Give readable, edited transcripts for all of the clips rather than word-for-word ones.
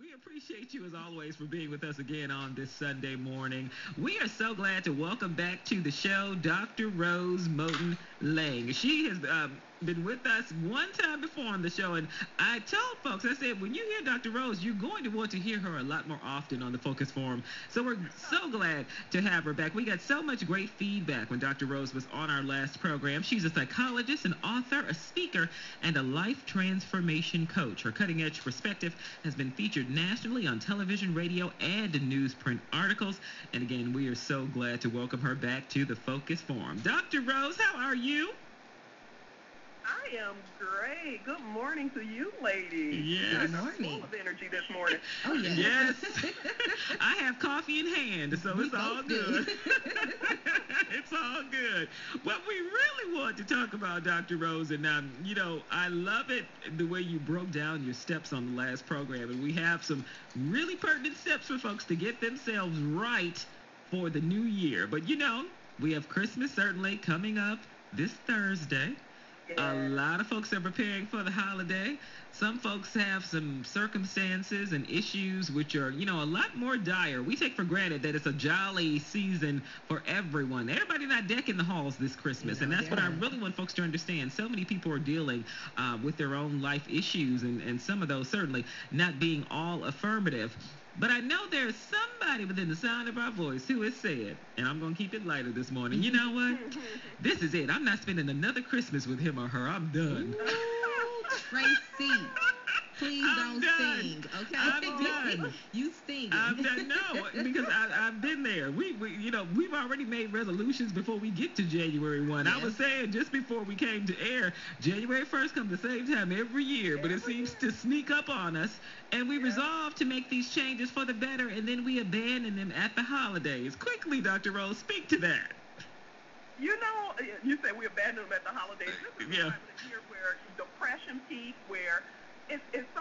We appreciate you as always for being with us again on this Sunday morning. We are so glad to welcome back to the show Dr. Rose Moten Lang. She has been with us one time before on the show, and I told folks, I said, when you hear Dr. Rose, you're going to want to hear her a lot more often on the Focus Forum. So we're so glad to have her back. We got so much great feedback when Dr. Rose was on our last program. She's a psychologist, an author, a speaker, and a life transformation coach. Her cutting-edge perspective has been featured nationally on television, radio, and newsprint articles. And again, we are so glad to welcome her back to the Focus Forum. Dr. Rose, how are you? I am great. Good morning to you, ladies. Yes. Good morning. Full of energy this morning. Oh, yes. Yes. I have coffee in hand, so it's all good. It's all good. What we really want to talk about, Dr. Rose, and I love it the way you broke down your steps on the last program, and we have some really pertinent steps for folks to get themselves right for the new year. But we have Christmas certainly coming up this Thursday. Yeah. A lot of folks are preparing for the holiday. Some folks have some circumstances and issues which are, a lot more dire. We take for granted that it's a jolly season for everyone. Everybody not decking the halls this Christmas, and that's what I really want folks to understand. So many people are dealing with their own life issues, and some of those certainly not being all affirmative. But I know there's somebody within the sound of our voice who has said, and I'm going to keep it lighter this morning, you know what? This is it. I'm not spending another Christmas with him or her. I'm done. Ooh, Tracy. Please don't sing, okay? I'm done. You sing. I'm done. No, because I've been there. We've already made resolutions before we get to January 1. Yes. I was saying just before we came to air, January 1st comes the same time every year, but it seems to sneak up on us. And we resolve to make these changes for the better, and then we abandon them at the holidays. Quickly, Dr. Rose, speak to that. You said we abandoned them at the holidays. This is the time of the year where depression peaks, where it's so,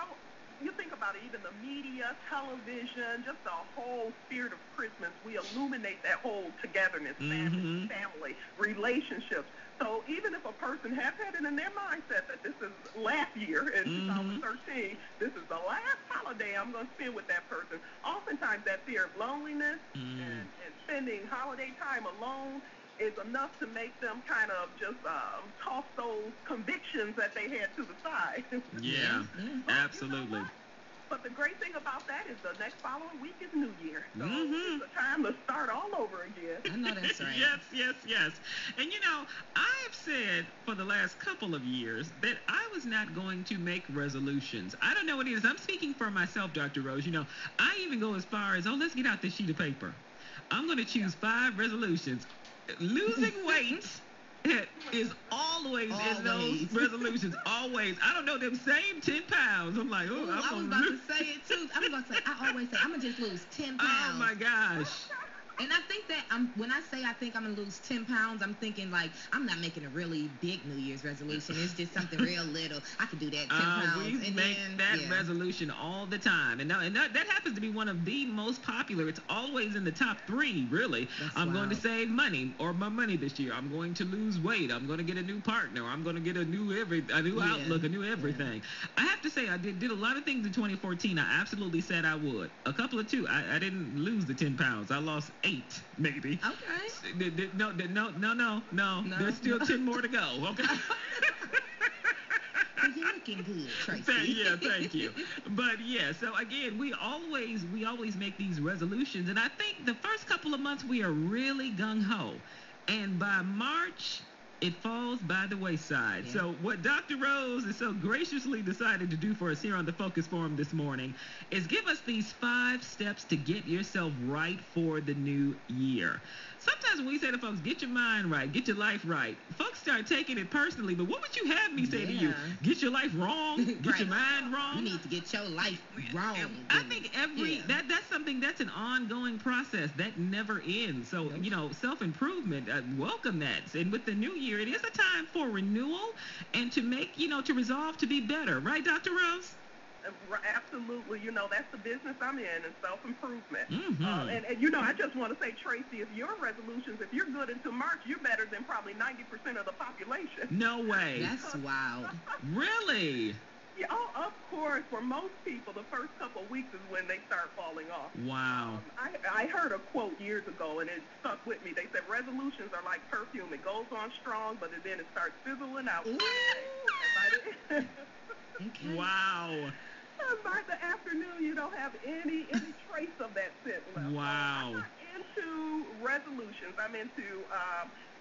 you think about it, even the media, television, just the whole spirit of Christmas, we illuminate that whole togetherness, family, relationships. So even if a person has had it in their mindset that this is last year in 2013, this is the last holiday I'm going to spend with that person, oftentimes that fear of loneliness and spending holiday time alone is enough to make them kind of just toss those convictions that they had to the side. Yeah, absolutely. But the great thing about that is the next following week is New Year. So it's a time to start all over again. I know that's right. Yes. And I've said for the last couple of years that I was not going to make resolutions. I don't know what it is. I'm speaking for myself, Dr. Rose. I even go as far as, let's get out this sheet of paper. I'm going to choose 5 resolutions. Losing weight is always in those resolutions. Always. I don't know, them same 10 pounds. I'm like, I was about to say it too. I always say, I'm going to just lose 10 pounds. Oh my gosh. And I think that when I say I think I'm going to lose 10 pounds, I'm thinking like I'm not making a really big New Year's resolution. It's just something real little. I could do that 10 pounds. We make that resolution all the time. And that happens to be one of the most popular. It's always in the top 3, really. I'm going to save money or my money this year. I'm going to lose weight. I'm going to get a new partner. I'm going to get a new outlook, a new everything. I have to say, I did a lot of things in 2014. I absolutely said I would. A couple of 2. I didn't lose the 10 pounds. I lost 8, maybe. Okay. No. There's still 10 more to go. Okay. You're looking good, Tracy. Yeah, thank you. But so again, we always make these resolutions, and I think the first couple of months we are really gung ho, and by March it falls by the wayside. So what Dr. Rose has so graciously decided to do for us here on the Focus Forum this morning is give us these 5 steps to get yourself right for the new year. Sometimes when we say to folks, get your mind right, get your life right, folks start taking it personally. But what would you have me say to you? Get your life wrong? Get your mind wrong? You need to get your life wrong. I think that's something that's an ongoing process that never ends. So, self-improvement, welcome that. And with the new year, it is a time for renewal and to make, to resolve to be better. Right, Dr. Rose? Absolutely. That's the business I'm in, and self-improvement. I just want to say, Tracy, if your resolutions, if you're good until March, you're better than probably 90% of the population. No way. That's wild. Really? Yeah, oh, of course. For most people, the first couple of weeks is when they start falling off. Wow. I heard a quote years ago, and it stuck with me. They said resolutions are like perfume. It goes on strong, but then it starts fizzling out. Okay. Wow. By the afternoon, you don't have any trace of that scent left. Wow. I'm not into resolutions. I'm into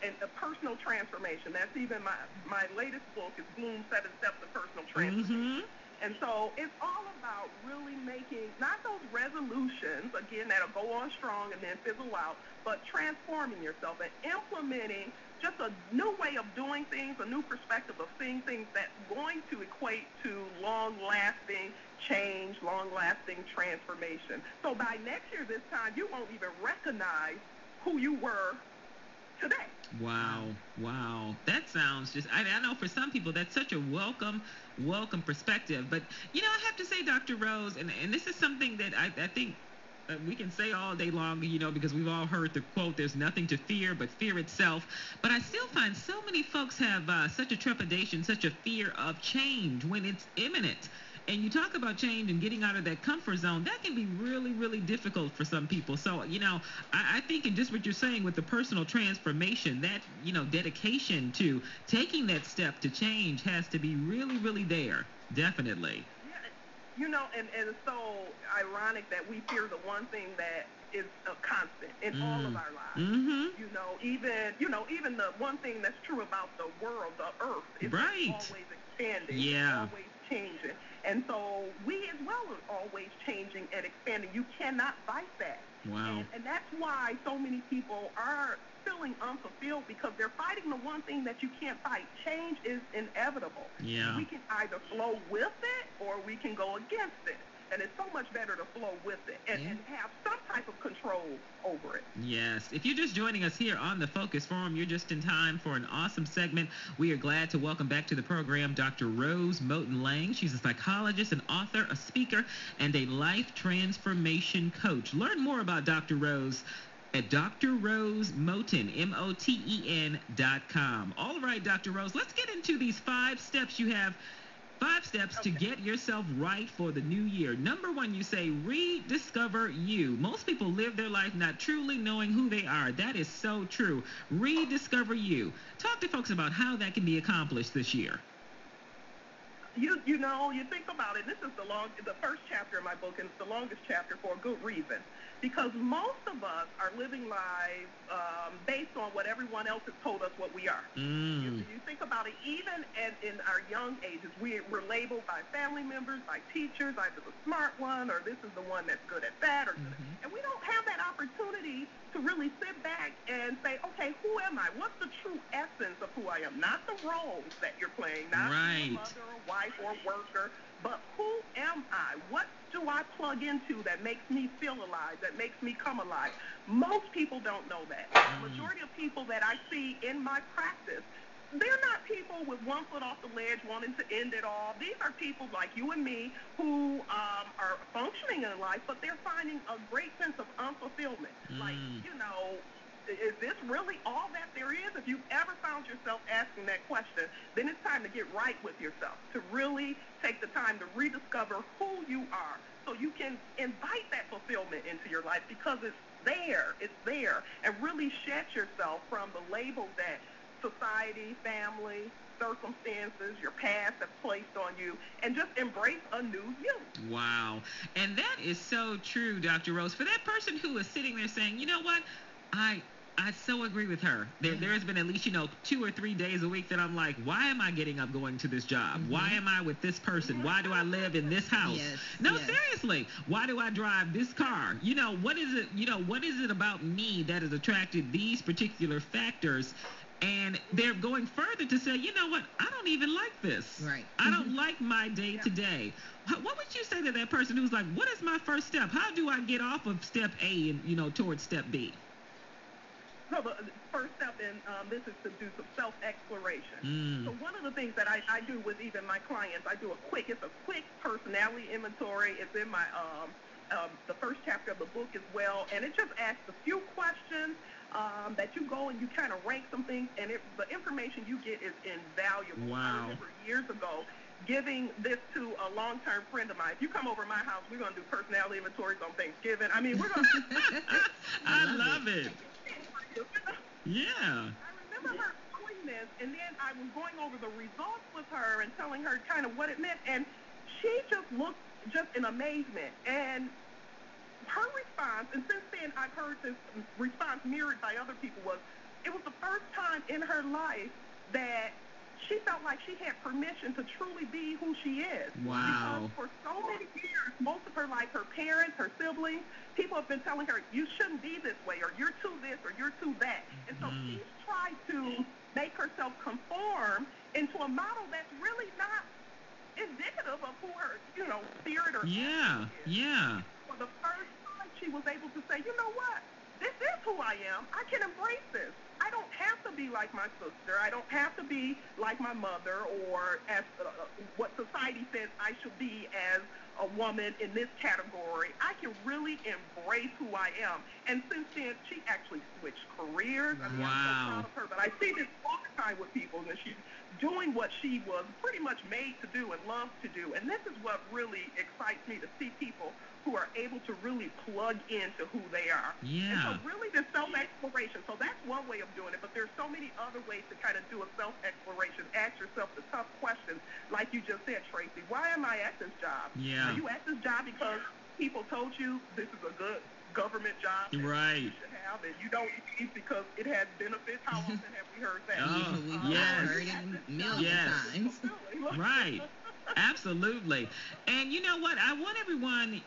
a personal transformation. That's even my latest book is Bloom 7 Steps of Personal Transformation. Mm-hmm. And so it's all about really making, not those resolutions, again, that'll go on strong and then fizzle out, but transforming yourself and implementing just a new way of doing things, a new perspective of seeing things that's going to equate to long-lasting change, long-lasting transformation. So by next year this time, you won't even recognize who you were today. Wow. That sounds just, I know for some people that's such a welcome perspective. But, I have to say, Dr. Rose, and this is something that I think we can say all day long, because we've all heard the quote, there's nothing to fear but fear itself. But I still find so many folks have such a trepidation, such a fear of change when it's imminent. And you talk about change and getting out of that comfort zone, that can be really, really difficult for some people. So, I think in just what you're saying with the personal transformation, that, dedication to taking that step to change has to be really, really there. Definitely. Yeah, and it's so ironic that we fear the one thing that is a constant in all of our lives. Mm-hmm. Even the one thing that's true about the world, the earth, is always expanding. Yeah. Always changing. And so we as well are always changing and expanding. You cannot fight that. Wow. And that's why so many people are feeling unfulfilled, because they're fighting the one thing that you can't fight. Change is inevitable. Yeah. We can either flow with it or we can go against it. And it's so much better to flow with it and have some type of control over it. Yes. If you're just joining us here on the Focus Forum, you're just in time for an awesome segment. We are glad to welcome back to the program Dr. Rose Moten Lang. She's a psychologist, an author, a speaker, and a life transformation coach. Learn more about Dr. Rose at Dr. Rose Moten, Moten.com. All right, Dr. Rose, let's get into these 5 steps you have. 5 steps to get yourself right for the new year. Number 1, you say rediscover you. Most people live their life not truly knowing who they are. That is so true. Rediscover you. Talk to folks about how that can be accomplished this year. You think about it. This is the first chapter of my book, and it's the longest chapter for a good reason. Because most of us are living lives based on what everyone else has told us what we are. You think about it, even in our young ages, we're labeled by family members, by teachers, either the smart one or this is the one that's good at that. And we don't have that opportunity to really sit back and say, okay, who am I? What's the true essence of who I am? Not the roles that you're playing, not a mother or wife or worker, but who am I? What do I plug into that makes me feel alive, that makes me come alive? Most people don't know that. The majority of people that I see in my practice, they're not people with one foot off the ledge wanting to end it all. These are people like you and me who are functioning in life, but they're finding a great sense of unfulfillment. Like, is this really all that there is? If you've ever found yourself asking that question, then it's time to get right with yourself, to really take the time to rediscover who you are so you can invite that fulfillment into your life, because it's there, and really shed yourself from the labels that society, family, circumstances, your past have placed on you, and just embrace a new you. Wow. And that is so true, Dr. Rose. For that person who is sitting there saying, you know what, I so agree with her. There has been at least, 2 or 3 days a week that I'm like, why am I getting up going to this job? Why am I with this person? Why do I live in this house? Seriously. Why do I drive this car? What is it about me that has attracted these particular factors? And they're going further to say, you know what, I don't even like this. Right. I don't like my day today. What would you say to that person who's like, what is my first step? How do I get off of step A and, towards step B? So the first step in this is to do some self-exploration. So one of the things that I do with even my clients, it's a quick personality inventory. It's in my the first chapter of the book as well, and it just asks a few questions that you go and you kind of rank some things, and the information you get is invaluable. Wow. I remember years ago giving this to a long-term friend of mine. If you come over to my house, we're going to do personality inventories on Thanksgiving. I mean, we're going to... I love it. Yeah. I remember her doing this, and then I was going over the results with her and telling her kind of what it meant, and she just looked just in amazement. And her response, and since then I've heard this response mirrored by other people, was it was the first time in her life that she felt like she had permission to truly be who she is. Wow. Because for so many years, most of her life, her parents, her siblings, people have been telling her, you shouldn't be this way, or you're too this, or you're too that. And so she's tried to make herself conform into a model that's really not indicative of who her, spirit or yeah, is. Yeah. For the first time, she was able to say, you know what? This is who I am. I can embrace this. I don't have to be like my sister. I don't have to be like my mother, or as what society says I should be as a woman in this category. I can really embrace who I am. And since then, she actually switched careers. I mean, I'm so proud of her. But I see this all the time with people, that she's doing what she was pretty much made to do and loves to do. And this is what really excites me, to see people who are able to really plug into who they are. Yeah. And so really the self-exploration. So that's one way of doing it, but there's so many other ways to kind of do a self-exploration. Ask yourself the tough questions, like you just said, Tracy. Why am I at this job? Yeah. Are you at this job because people told you this is a good government job that right. you should have, and you don't leave because it has benefits? How often have we heard that? Oh, yes. Heard it million times. Right. Absolutely. And you know what? I want everyone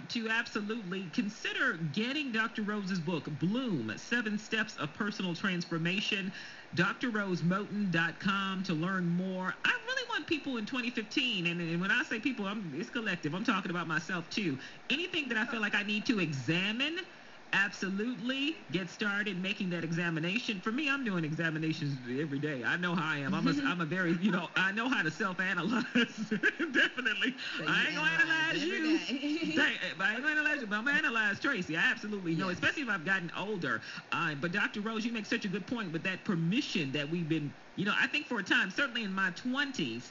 to absolutely consider getting Dr. Rose's book, Bloom, 7 Steps of Personal Transformation, drrosemoten.com to learn more. I really want people in 2015, and when I say people, it's collective. I'm talking about myself too. Anything that I feel like I need to examine, absolutely get started making that examination. For me, I'm doing examinations every day. I know how I am. I'm a very, I know how to self-analyze. Definitely. So I ain't going to analyze you. I ain't going to analyze you, but I'm going to analyze Tracy. I absolutely know, especially if I've gotten older. But Dr. Rose, you make such a good point with that permission that we've been, I think for a time, certainly in my 20s,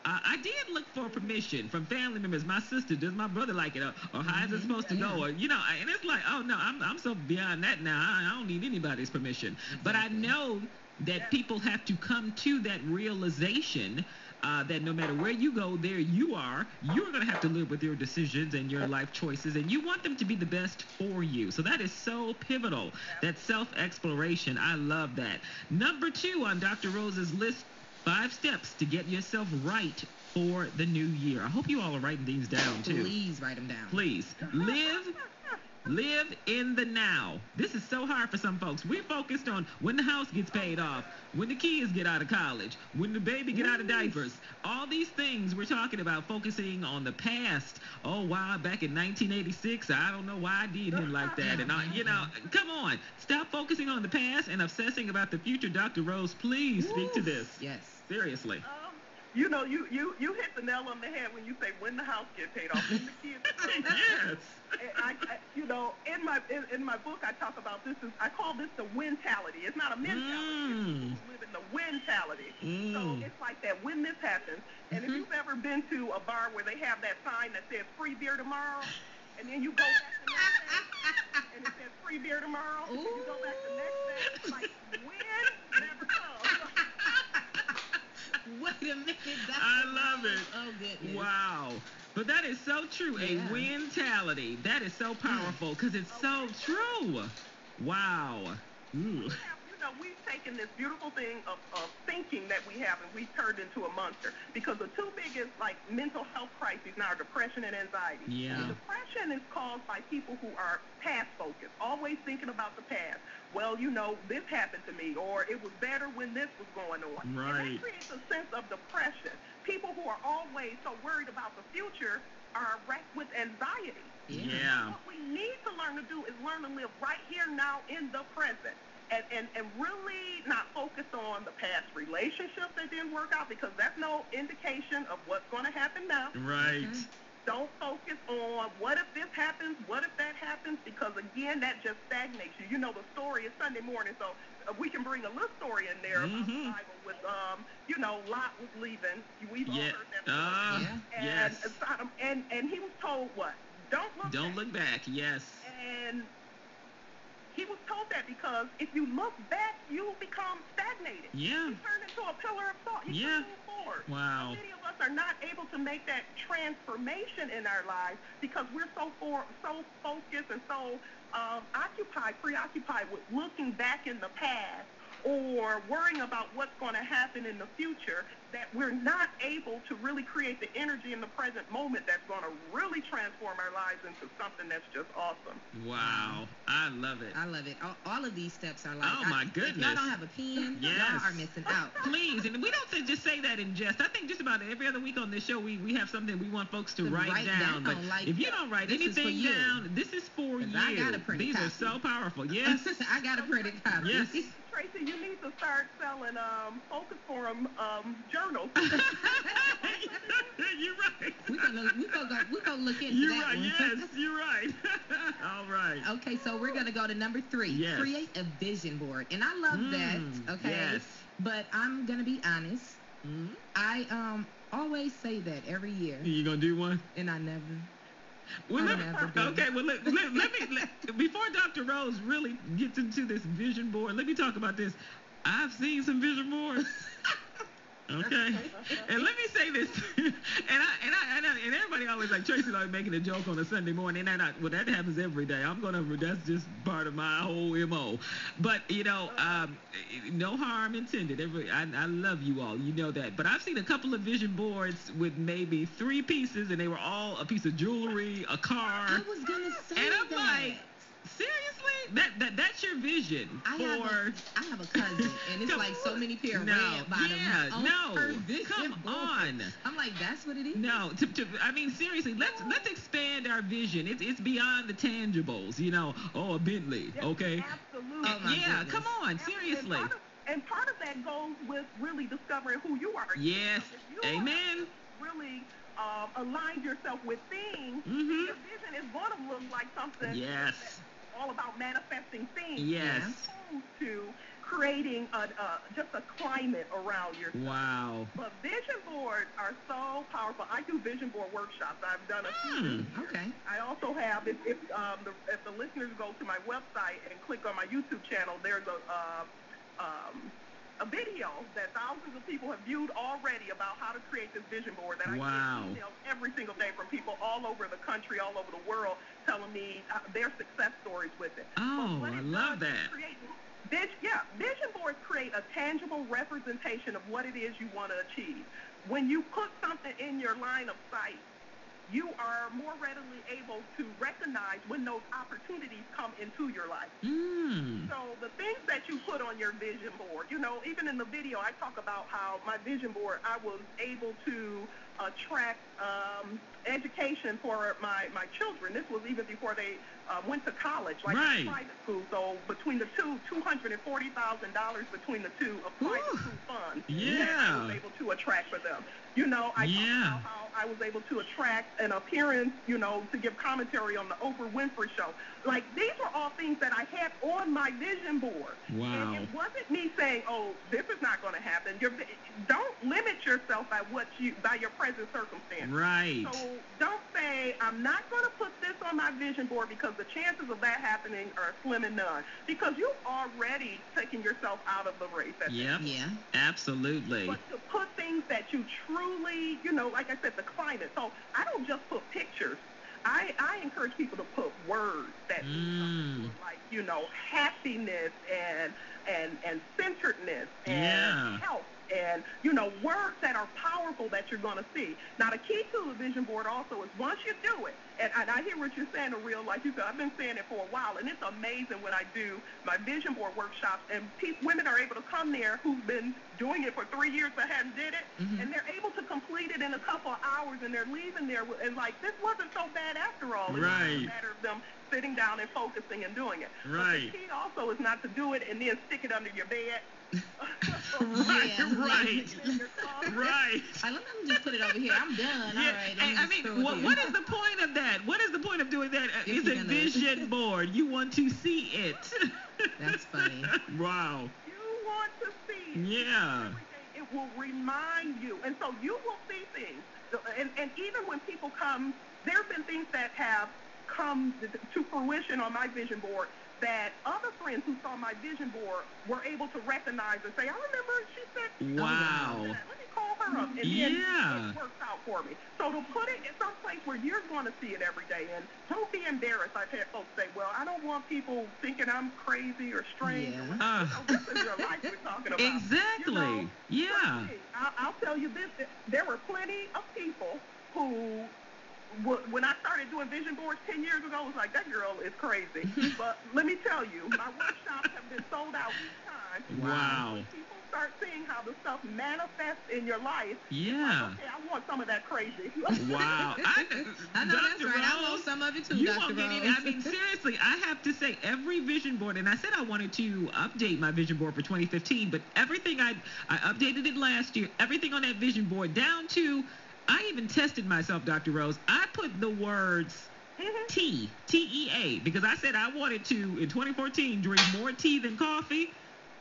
I did look for permission from family members. My sister, does my brother like it? Or how is it supposed to go? Or, and it's like, oh, no, I'm so beyond that now. I don't need anybody's permission. But I know that people have to come to that realization that no matter where you go, there you are. You're going to have to live with your decisions and your life choices, and you want them to be the best for you. So that is so pivotal, that self-exploration. I love that. Number 2 on Dr. Rose's list, 5 steps to get yourself right for the new year. I hope you all are writing these down, too. Please write them down. Please. Live in the now. This is so hard for some folks. We're focused on when the house gets paid off, when the kids get out of college, when the baby get out of diapers. All these things we're talking about, focusing on the past. Oh, wow, back in 1986, I don't know why I did him like that. And, come on. Stop focusing on the past and obsessing about the future. Dr. Rose, please speak to this. Yes. Seriously. You hit the nail on the head when you say when the house gets paid off, when the kids get paid off. Yes. In my book, I talk about this. I call this the win-tality. It's not a mentality. It's people who live in the win-tality. So it's like that when this happens. And if you've ever been to a bar where they have that sign that says free beer tomorrow, and then you go back the next day, and it says free beer tomorrow, and then you go back the next day, it's like win never comes. Wait a minute. I love it. Oh, goodness. Wow. But that is so true. A win-tality. That is so powerful because it's so true. Wow. Ooh. We've taken this beautiful thing of thinking that we have, and we've turned into a monster. Because the 2 biggest, mental health crises now are depression and anxiety. Yeah. And depression is caused by people who are past-focused, always thinking about the past. Well, this happened to me, or it was better when this was going on. Right. And that creates a sense of depression. People who are always so worried about the future are wrecked with anxiety. Yeah. What we need to learn to do is learn to live right here now in the present. And really not focus on the past relationship that didn't work out, because that's no indication of what's going to happen now. Right. Don't focus on what if this happens, what if that happens, because again, that just stagnates you. You know, the story is Sunday morning, so we can bring a little story in there about the Bible with, Lot was leaving. We've all heard that story. And Sodom, and he was told what? Don't look back. Yes. And he was told that because if you look back, you become stagnated. Yeah. You turn into a pillar of salt. You can move forward. Wow. Many of us are not able to make that transformation in our lives because we're so focused and so preoccupied with looking back in the past or worrying about what's going to happen in the future that we're not able to really create the energy in the present moment that's going to really transform our lives into something that's just awesome. Wow. I love it. I love it. All of these steps are like, oh my goodness. If y'all don't have a pen, y'all are missing out. Please. And we don't just say that in jest. I think just about every other week on this show, we have something we want folks to write down. But like, if you don't write anything down, this is for you. I got a printed These copy. are so powerful. Yes. I got a printed copy. Yes. Tracy, you need to start selling Focus Forum journals. You're right. We're gonna look into you're that right. one. Yes, you're right. All right. Okay, so we're gonna go to number 3. Yes. Create a vision board, and I love that. Okay. Yes. But I'm gonna be honest. I always say that every year. You gonna do one? And I never. Well, let me before Dr. Rose really gets into this vision board, let me talk about this. I've seen some vision boards. Okay, and let me say this, and everybody always like Tracy's always making a joke on a Sunday morning, and that happens every day. That's just part of my whole MO. But no harm intended. I love you all, you know that. But I've seen a couple of vision boards with maybe 3 pieces, and they were all a piece of jewelry, a car. I was gonna say and I'm like, seriously? That's your vision I have a cousin, and it's like so many pair of red bottoms. Come on. I'm like, that's what it is. No, I mean, seriously, let's expand our vision. It's beyond the tangibles, a Bentley, okay? Absolutely. Oh, my goodness. Come on, seriously. And part of that goes with really discovering who you are. Yes, amen. Really aligned yourself with things, your vision is going to look like something. Yes. All about manifesting things. Yes. As opposed to creating just a climate around yourself. Wow. But vision boards are so powerful. I do vision board workshops. I've done a few. Okay. I also have, if the listeners go to my website and click on my YouTube channel, there's a video that thousands of people have viewed already about how to create this vision board that I get emails every single day from people all over the country, all over the world, telling me their success stories with it. Oh, I love that. Vision boards create a tangible representation of what it is you want to achieve. When you put something in your line of sight, you are more readily able to recognize when those opportunities come into your life. So the things that you put on your vision board, even in the video, I talk about how my vision board, I was able to attract education for my children. This was even before they went to college, like private school. So between the two, $240,000 between the two of private school funds that I was able to attract for them. I talked about how I was able to attract an appearance, to give commentary on the Oprah Winfrey Show. Like, these were all things that I had on my vision board. Wow. And it wasn't me saying, oh, this is not going to happen. Don't limit yourself by your present circumstance. Right. So don't say, I'm not going to put this on my vision board because the chances of that happening are slim and none. Because you've already taken yourself out of the race. Yeah, absolutely. But to put things that you truly, like I said, the climate. So I don't just put pictures. I encourage people to put words that mean something like, happiness and centeredness and health and, words that are powerful that you're going to see. Now, the key to a vision board also is once you do it, and I hear what you're saying in real life. You said, I've been saying it for a while, and it's amazing when I do my vision board workshops, and women are able to come there who've been doing it for 3 years but hadn't did it, and they're able to complete it in a couple of hours, and they're leaving there and like, this wasn't so bad after all. It's just a matter of them sitting down down and focusing and doing it. Right. But the key also is not to do it and then stick it under your bed. Right. Let me just put it over here. I'm done. Yeah. All right. I mean, what is the point of that? What is the point of doing that? It's a vision board. You want to see it. That's funny. Wow. You want to see it. Yeah. It will remind you. And so you will see things. And even when people come, there have been things that have come to fruition on my vision board that other friends who saw my vision board were able to recognize and say, I remember she said, wow. Let me call her up. And then it works out for me. So to put it in some place where you're going to see it every day, and don't be embarrassed. I've had folks say, well, I don't want people thinking I'm crazy or strange. This is your life we're talking about. Exactly. I'll tell you this. There were plenty of people who, when I started doing vision boards 10 years ago, I was like, that girl is crazy. But let me tell you, my workshops have been sold out each time. Wow. When people start seeing how the stuff manifests in your life, yeah. Okay, I want some of that crazy. Wow. I know that's right. I want some of it too, Dr. Rose. I mean, seriously, I have to say, every vision board, and I said I wanted to update my vision board for 2015, but everything I updated it last year, everything on that vision board, down to, I even tested myself, Dr. Rose. I put the words tea, T-E-A, because I said I wanted to, in 2014, drink more tea than coffee.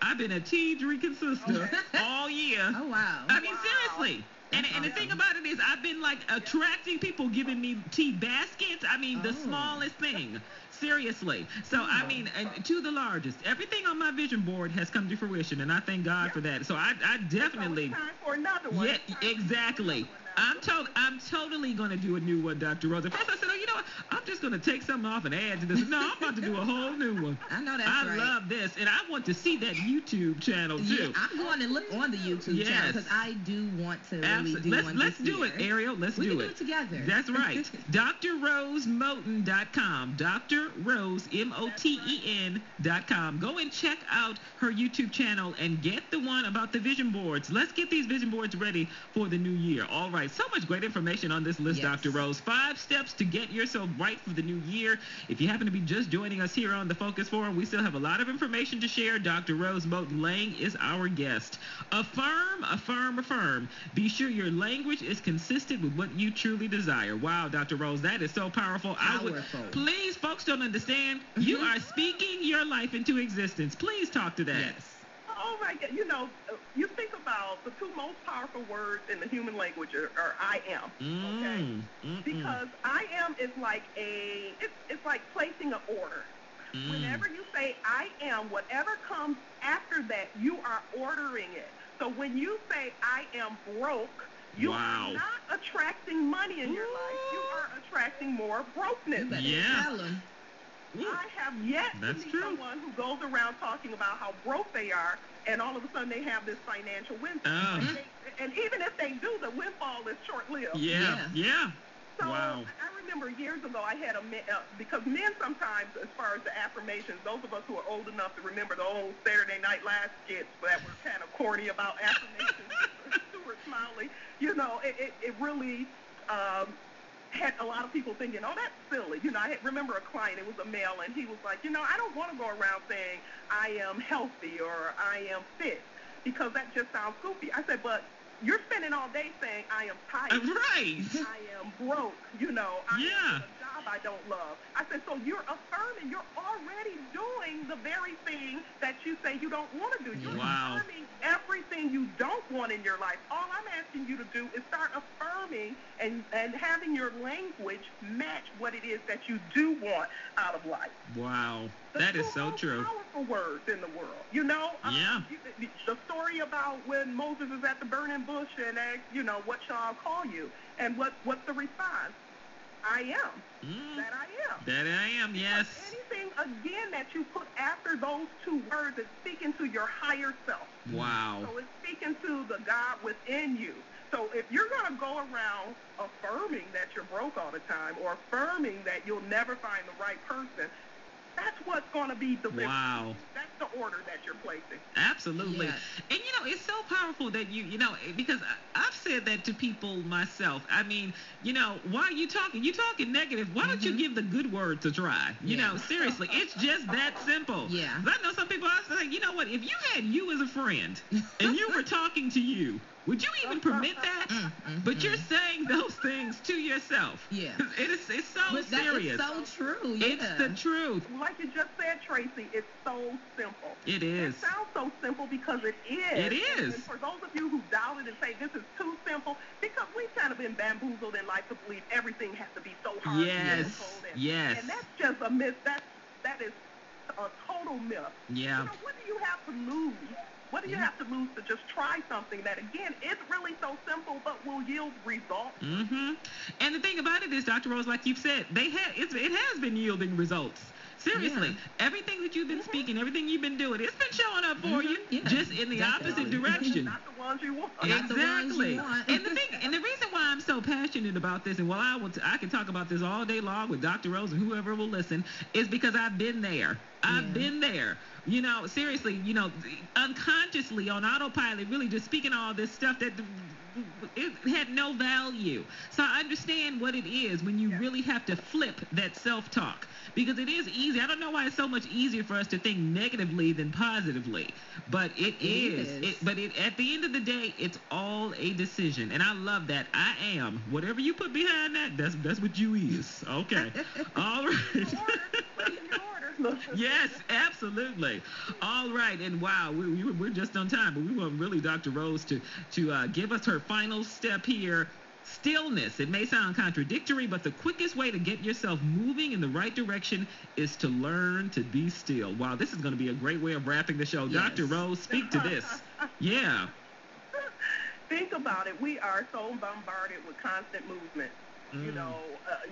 I've been a tea drinking sister all year. Oh, wow. I mean, seriously. And the thing about it is, I've been, like, attracting people giving me tea baskets. I mean, the smallest thing. Seriously. So, I mean, and to the largest. Everything on my vision board has come to fruition, and I thank God for that. So, I definitely... It's time for another one. Yeah, exactly. I'm totally going to do a new one, Dr. Rose. At first I said, you know what? I'm just going to take something off and add to this. No, I'm about to do a whole new one. I know that's right. I love this. And I want to see that YouTube channel, too. Yeah, I'm going to look on the YouTube channel because I do want to really do one Let's do it, Ariel. Let's do it. We can do it together. That's right. drrosemoten.com. Rose, Moten.com. Go and check out her YouTube channel and get the one about the vision boards. Let's get these vision boards ready for the new year. All right. So much great information on this list, Dr. Rose. 5 steps to get yourself right for the new year. If you happen to be just joining us here on the Focus Forum, we still have a lot of information to share. Dr. Rose Moten Lang is our guest. Affirm, affirm, affirm. Be sure your language is consistent with what you truly desire. Wow, Dr. Rose, that is so powerful. Please, folks don't understand. You are speaking your life into existence. Please talk to that. Yes. Oh, my God. You think about the 2 most powerful words in the human language are I am, okay? Because I am is like it's like placing an order. Whenever you say I am, whatever comes after that, you are ordering it. So when you say I am broke, you are not attracting money in your life. You are attracting more brokenness. I have yet to meet someone who goes around talking about how broke they are, and all of a sudden they have this financial windfall. And even if they do, the windfall is short-lived. So I remember years ago I had because men sometimes, as far as the affirmations, those of us who are old enough to remember the old Saturday Night Live skits that were kind of corny about affirmations, Stuart Smiley, it really... had a lot of people thinking, oh, that's silly. I remember a client, it was a male, and he was like, I don't want to go around saying I am healthy or I am fit because that just sounds goofy. I said, but you're spending all day saying I am tired. Right. I am broke. I am in a job I don't love. I said, so you're affirming. You're already doing the very thing that you say you don't want to do. You're affirming everything you don't want in your life. All I'm asking you to do is start affirming and having your language match what it is that you do want out of life. Wow. That is so true. Powerful words in the world. The story about when Moses is at the burning bush and asks, what shall I call you? And what's the response? I am. That I am. That I am, yes. Anything, again, that you put after those 2 words is speaking to your higher self. Wow. So it's speaking to the God within you. So if you're going to go around affirming that you're broke all the time or affirming that you'll never find the right person, That's what's going to be delivered. Wow. That's the order that you're placing. Absolutely. Yeah. And, it's so powerful that because I've said that to people myself. I mean, why are you talking? You're talking negative. Why don't you give the good words a try? Seriously, it's just that simple. Yeah. I know some people, I say, you know what, if you had you as a friend and you were talking to you, would you even permit that? But you're saying those things to yourself. Yeah. It's so serious. It's so true. Yeah. It's the truth. Like you just said, Tracy, it's so simple. It is. It sounds so simple because it is. It is. And for those of you who doubt it and say this is too simple, because we've kind of been bamboozled in life to believe everything has to be so hard. Yes. Yes. And that's just a myth. That is a total myth. Yeah. What do you have to lose? What do you have to lose to just try something that, again, is really so simple but will yield results? And the thing about it is, Dr. Rose, like you've said, it has been yielding results. Seriously, everything that you've been speaking, everything you've been doing, it's been showing up for you, just in the opposite direction. Not the ones you want. Exactly. And the reason why I'm so passionate about this, and while I can talk about this all day long with Dr. Rose and whoever will listen, is because I've been there. I've been there. Seriously, unconsciously on autopilot, really just speaking all this stuff that it had no value. So I understand what it is when you really have to flip that self-talk, because it is easy. I don't know why it's so much easier for us to think negatively than positively, but it is. But at the end of the day, it's all a decision, and I love that. I am whatever you put behind that. That's what you is. Okay. All right. Yes, absolutely. All right, and wow, we're just on time, but we want really Dr. Rose to give us her final step here. Stillness. It may sound contradictory, but the quickest way to get yourself moving in the right direction is to learn to be still. Wow, this is going to be a great way of wrapping the show. Yes. Dr. Rose, speak to this. Yeah. Think about it. We are so bombarded with constant movement.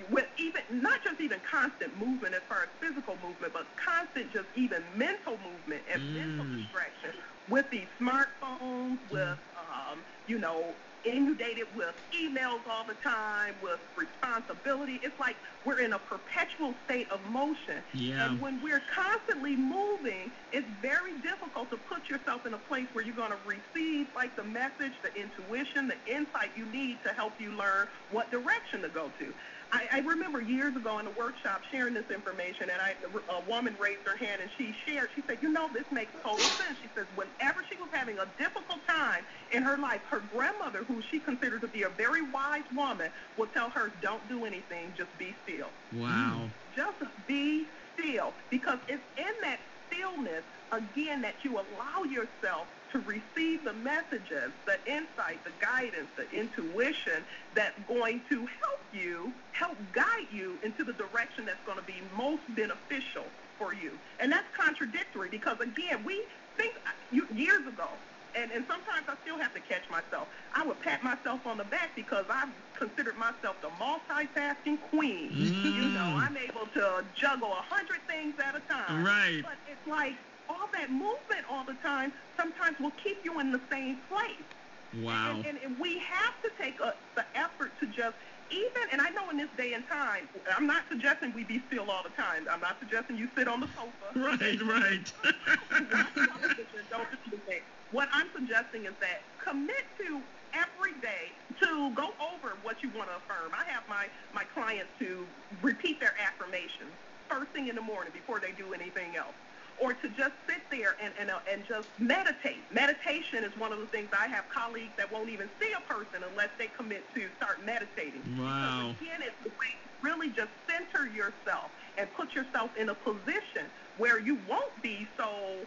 With even not just even constant movement as far as physical movement, but constant just even mental movement and mental distraction with these smartphones, with inundated with emails all the time, with responsibility. It's like we're in a perpetual state of motion. Yeah. And when we're constantly moving, it's very difficult to put yourself in a place where you're going to receive like the message, the intuition, the insight you need to help you learn what direction to go to. I remember years ago in a workshop sharing this information, and a woman raised her hand and she said, this makes total sense. She says whenever she was having a difficult time in her life, her grandmother, who she considered to be a very wise woman, would tell her, don't do anything, just be still. Wow. Just be still, because it's in that stillness, again, that you allow yourself to receive the messages, the insight, the guidance, the intuition that's going to help guide you into the direction that's going to be most beneficial for you. And that's contradictory because, again, we think years ago, and sometimes I still have to catch myself, I would pat myself on the back because I've considered myself the multitasking queen. I'm able to juggle 100 things at a time. Right. But it's like, all that movement all the time sometimes will keep you in the same place. Wow. And we have to take the effort to just and I know in this day and time, I'm not suggesting we be still all the time. I'm not suggesting you sit on the sofa. Right. Don't do anything. What I'm suggesting is that commit to every day to go over what you want to affirm. I have my clients to repeat their affirmations first thing in the morning before they do anything else. Or to just sit there and just meditate. Meditation is one of the things I have colleagues that won't even see a person unless they commit to start meditating. Wow. Because, again, it's the way to really just center yourself and put yourself in a position where you won't be so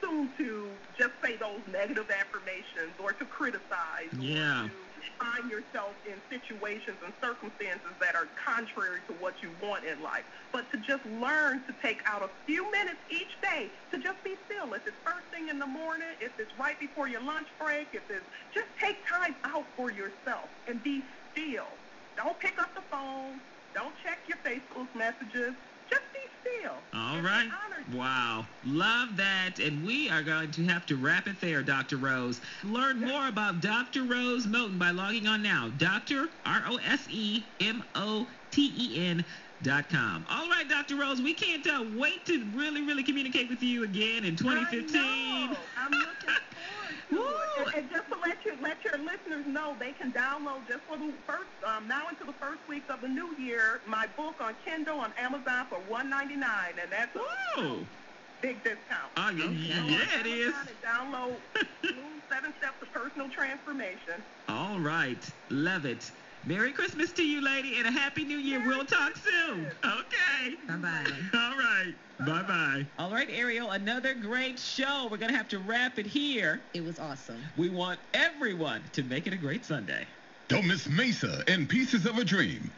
soon to just say those negative affirmations or to criticize yeah. or to find yourself in situations and circumstances that are contrary to what you want in life, but to just learn to take out a few minutes each day to just be still. If it's first thing in the morning, if it's right before your lunch break, if it's just take time out for yourself and be still. Don't pick up the phone. Don't check your Facebook messages. Just be still. All right. Wow. Love that. And we are going to have to wrap it there, Dr. Rose. Learn more about Dr. Rose Moten by logging on now. Dr. ROSEMOTEN.com. All right, Dr. Dr. Rose. We can't wait to really communicate with you again in 2015. I know. I'm looking forward to it. And just to let your listeners know, they can download just for the first now into the first week of the new year my book on Kindle on Amazon for $1.99, and that's a big discount. Yeah, it is. Download 7 Steps to Personal Transformation. All right, love it. Merry Christmas to you, lady, and a Happy New Year. We'll talk soon. Okay. Bye-bye. All right. Bye-bye. All right, Ariel, another great show. We're going to have to wrap it here. It was awesome. We want everyone to make it a great Sunday. Don't miss Mesa and Pieces of a Dream.